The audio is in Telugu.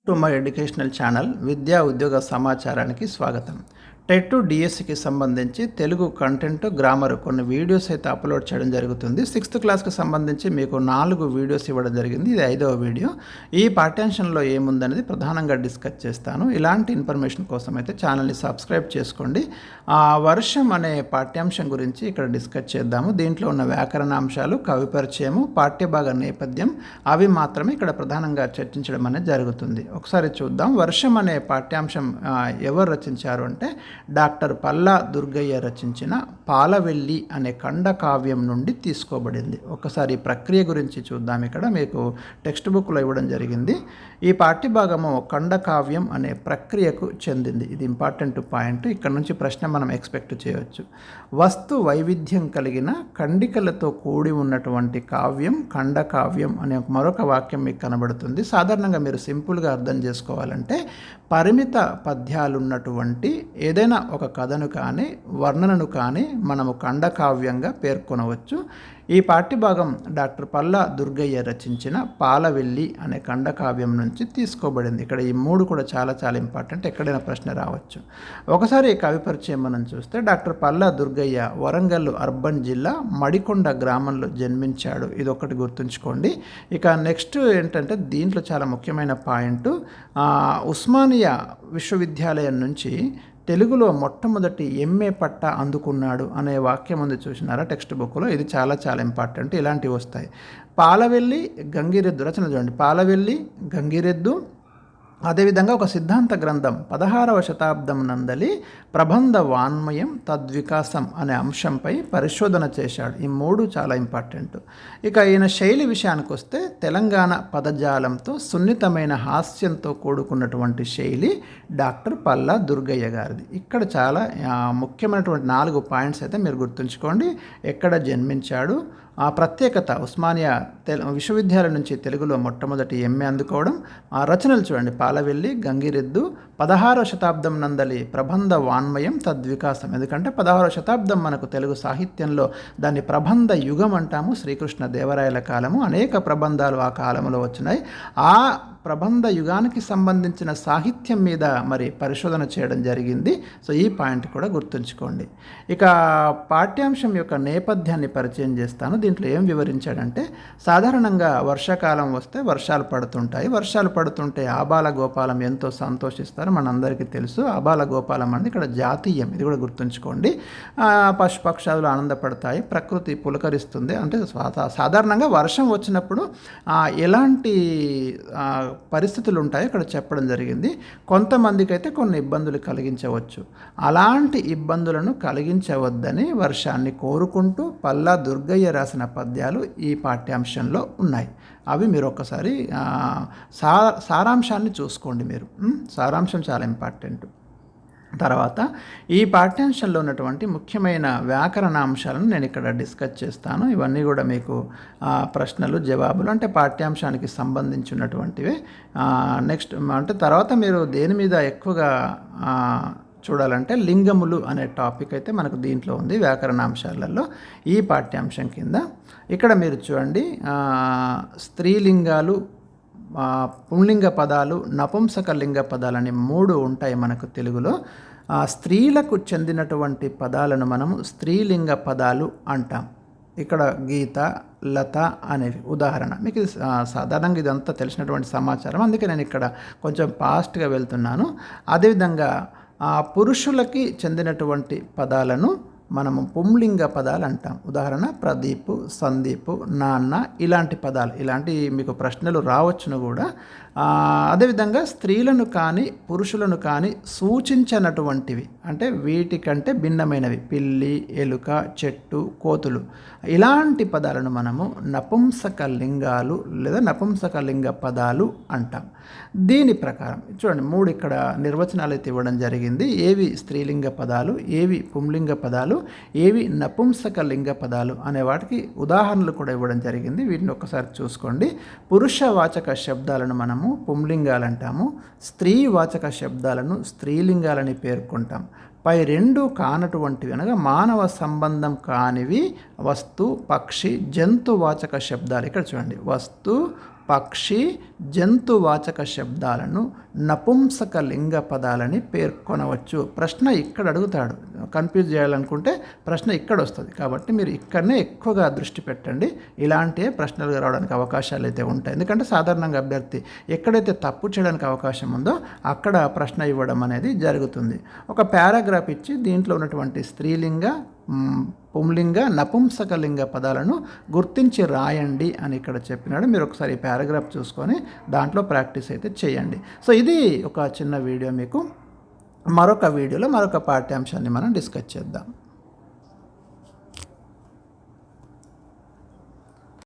టు మై ఎడ్యుకేషనల్ ఛానల్ విద్యా ఉద్యోగ సమాచారానికి స్వాగతం. టెట్ డిఎస్సికి సంబంధించి తెలుగు కంటెంట్ గ్రామర్ కొన్ని వీడియోస్ అయితే అప్లోడ్ చేయడం జరుగుతుంది. 6th క్లాస్కి సంబంధించి మీకు 4 వీడియోస్ ఇవ్వడం జరిగింది. ఇది 5వ వీడియో. ఈ పాఠ్యాంశంలో ఏముందనేది ప్రధానంగా డిస్కస్ చేస్తాను. ఇలాంటి ఇన్ఫర్మేషన్ కోసం అయితే ఛానల్ని సబ్స్క్రైబ్ చేసుకోండి. వర్షం అనే పాఠ్యాంశం గురించి ఇక్కడ డిస్కస్ చేద్దాము. దీంట్లో ఉన్న వ్యాకరణాంశాలు, కవి పరిచయము, పాఠ్యభాగ నేపథ్యం అవి మాత్రమే ఇక్కడ ప్రధానంగా చర్చించడం అనేది జరుగుతుంది. ఒకసారి చూద్దాం. వర్షం అనే పాఠ్యాంశం ఎవరు రచించారు అంటే డాక్టర్ పల్లా దుర్గయ్య రచించిన పాలవెల్లి అనే ఖండకావ్యం నుండి తీసుకోబడింది. ఒకసారి ప్రక్రియ గురించి చూద్దాం. ఇక్కడ మీకు టెక్స్ట్ బుక్లో ఇవ్వడం జరిగింది. ఈ పాఠ్యభాగము ఖండకావ్యం అనే ప్రక్రియకు చెందింది. ఇది ఇంపార్టెంట్ పాయింట్. ఇక్కడ నుంచి ప్రశ్న మనం ఎక్స్పెక్ట్ చేయవచ్చు. వస్తు వైవిధ్యం కలిగిన ఖండికలతో కూడి ఉన్నటువంటి కావ్యం ఖండకావ్యం అనే మరొక వాక్యం మీకు కనబడుతుంది. సాధారణంగా మీరు సింపుల్గా అర్థం చేసుకోవాలంటే పరిమిత పద్యాలున్నటువంటి ఏదైనా ఒక కథను కానీ వర్ణనను కానీ మనము ఖండకావ్యంగా పేర్కొనవచ్చు. ఈ పాఠ్యభాగం డాక్టర్ పల్లా దుర్గయ్య రచించిన పాలవెల్లి అనే ఖండకావ్యం నుంచి తీసుకోబడింది. ఇక్కడ ఈ 3 కూడా చాలా చాలా ఇంపార్టెంట్. ఎక్కడైనా ప్రశ్న రావచ్చు. ఒకసారి ఈ కవి పరిచయం మనం చూస్తే డాక్టర్ పల్లా దుర్గయ్య వరంగల్ అర్బన్ జిల్లా మడికొండ గ్రామంలో జన్మించాడు. ఇది ఒకటి గుర్తుంచుకోండి. ఇక నెక్స్ట్ ఏంటంటే దీంట్లో చాలా ముఖ్యమైన పాయింట్, ఉస్మానియా విశ్వవిద్యాలయం నుంచి తెలుగులో మొట్టమొదటి ఎంఏ పట్టా అందుకున్నాడు అనే వాక్యం ఉంది, చూసినారా టెక్స్ట్ బుక్లో. ఇది చాలా చాలా ఇంపార్టెంట్. ఇలాంటివి వస్తాయి. పాలవెల్లి గంగిరెద్దు రచన చూడండి. పాలవెల్లి గంగిరెద్దు. అదేవిధంగా ఒక సిద్ధాంత గ్రంథం 16వ శతాబ్దం నందలి ప్రబంధ వాన్మయం తద్వికాసం అనే అంశంపై పరిశోధన చేశాడు. ఈ 3 చాలా ఇంపార్టెంట్. ఇక ఈయన శైలి విషయానికి వస్తే తెలంగాణ పదజాలంతో సున్నితమైన హాస్యంతో కూడుకున్నటువంటి శైలి డాక్టర్ పల్లా దుర్గయ్య గారిది. ఇక్కడ చాలా ముఖ్యమైనటువంటి 4 పాయింట్స్ అయితే మీరు గుర్తుంచుకోండి. ఎక్కడ జన్మించాడు, ఆ ప్రత్యేకత, ఉస్మానియా విశ్వవిద్యాలయం నుంచి తెలుగులో మొట్టమొదటి ఎంఏ అందుకోవడం, ఆ రచనలు చూడండి. పాలవెల్లి గంగిరెద్దు, 16వ శతాబ్దం నందలి ప్రబంధ వాన్మయం తద్వికాసం. ఎందుకంటే 16వ శతాబ్దం మనకు తెలుగు సాహిత్యంలో దాన్ని ప్రబంధ యుగం అంటాము. శ్రీకృష్ణ దేవరాయల కాలము. అనేక ప్రబంధాలు ఆ కాలంలో వచ్చినాయి. ఆ ప్రబంధ యుగానికి సంబంధించిన సాహిత్యం మీద మరి పరిశోధన చేయడం జరిగింది. సో ఈ పాయింట్ కూడా గుర్తుంచుకోండి. ఇక పాఠ్యాంశం యొక్క నేపథ్యాన్ని పరిచయం చేస్తాను. దీంట్లో ఏం వివరించాడంటే సాధారణంగా వర్షాకాలం వస్తే వర్షాలు పడుతుంటాయి. వర్షాలు పడుతుంటే ఆబాల గోపాలం ఎంతో సంతోషిస్తారు. మనందరికీ తెలుసు. ఆబాల గోపాలం అనేది ఇక్కడ జాతీయం. ఇది కూడా గుర్తుంచుకోండి. పశుపక్షాదులు ఆనందపడతాయి, ప్రకృతి పులకరిస్తుంది. అంటే సాధారణంగా వర్షం వచ్చినప్పుడు ఎలాంటి పరిస్థితులు ఉంటాయో ఇక్కడ చెప్పడం జరిగింది. కొంతమందికి అయితే కొన్ని ఇబ్బందులు కలిగించవచ్చు. అలాంటి ఇబ్బందులను కలిగించవద్దని వర్షాన్ని కోరుకుంటూ పల్లా దుర్గయ్య రాసిన పద్యాలు ఈ పాఠ్యాంశంలో ఉన్నాయి. అవి మీరు ఒక్కసారి సారాంశాన్ని చూసుకోండి. మీరు సారాంశం చాలా ఇంపార్టెంట్. తర్వాత ఈ పాఠ్యాంశంలో ఉన్నటువంటి ముఖ్యమైన వ్యాకరణాంశాలను నేను ఇక్కడ డిస్కస్ చేస్తాను. ఇవన్నీ కూడా మీకు ప్రశ్నలు జవాబులు అంటే పాఠ్యాంశానికి సంబంధించినటువంటివే. నెక్స్ట్ అంటే తర్వాత మీరు దేని మీద ఎక్కువగా చూడాలంటే లింగములు అనే టాపిక్ అయితే మనకు దీంట్లో ఉంది వ్యాకరణాంశాలలో ఈ పాఠ్యాంశం కింద. ఇక్కడ మీరు చూడండి, స్త్రీలింగాలు, పుంలింగ పదాలు, నపుంసక లింగ పదాలు అని 3 ఉంటాయి మనకు తెలుగులో. స్త్రీలకు చెందినటువంటి పదాలను మనము స్త్రీలింగ పదాలు అంటాం. ఇక్కడ గీత, లత అనేవి ఉదాహరణ. మీకు సాధారణంగా ఇదంతా తెలిసినటువంటి సమాచారం, అందుకే నేను ఇక్కడ కొంచెం ఫాస్ట్గా వెళ్తున్నాను. అదేవిధంగా పురుషులకి చెందినటువంటి పదాలను మనము పుంలింగ పదాలు అంటాం. ఉదాహరణ ప్రదీపు, సందీపు, నాన్న, ఇలాంటి పదాలు. ఇలాంటి మీకు ప్రశ్నలు రావచ్చును కూడా. అదేవిధంగా స్త్రీలను కానీ పురుషులను కానీ సూచించినటువంటివి అంటే వీటికంటే భిన్నమైనవి పిల్లి, ఎలుక, చెట్టు, కోతులు, ఇలాంటి పదాలను మనము నపుంసక లింగాలు లేదా నపుంసక లింగ పదాలు అంటాం. దీని ప్రకారం చూడండి 3 ఇక్కడ నిర్వచనాలు అయితే ఇవ్వడం జరిగింది. ఏవి స్త్రీలింగ పదాలు, ఏవి పుంలింగ పదాలు, ఏవి నపుంసక లింగ పదాలు అనే వాటికి ఉదాహరణలు కూడా ఇవ్వడం జరిగింది. వీటిని ఒక్కసారి చూసుకోండి. పురుషవాచక శబ్దాలను మనము పుంలింగాలు అంటాము. స్త్రీవాచక శబ్దాలను స్త్రీలింగాలని పేర్కొంటాం. పై 2 కానటువంటివి అనగా మానవ సంబంధం కానివి వస్తు, పక్షి, జంతువాచక శబ్దాలు. ఇక్కడ చూడండి, వస్తు, పక్షి జంతువాచక శబ్దాలను నపుంసక లింగ పదాలని పేర్కొనవచ్చు. ప్రశ్న ఇక్కడ అడుగుతాడు. కన్ఫ్యూజ్ చేయాలనుకుంటే ప్రశ్న ఇక్కడ వస్తుంది. కాబట్టి మీరు ఇక్కడనే ఎక్కువగా దృష్టి పెట్టండి. ఇలాంటి ప్రశ్నలు రావడానికి అవకాశాలు అయితే ఉంటాయి. ఎందుకంటే సాధారణంగా అభ్యర్థి ఎక్కడైతే తప్పు చేయడానికి అవకాశం ఉందో అక్కడ ప్రశ్న ఇవ్వడం అనేది జరుగుతుంది. ఒక పారాగ్రాఫ్ ఇచ్చి దీంట్లో ఉన్నటువంటి స్త్రీలింగ, పుంలింగ, నపుంసకలింగ పదాలను గుర్తించి రాయండి అని ఇక్కడ చెప్పినాడు. మీరు ఒకసారి ఈ పారాగ్రాఫ్ చూసుకొని దాంట్లో ప్రాక్టీస్ అయితే చేయండి. సో ఇది ఒక చిన్న వీడియో. మీకు మరొక వీడియోలో మరొక పాఠ్యాంశాన్ని మనం డిస్కస్ చేద్దాం.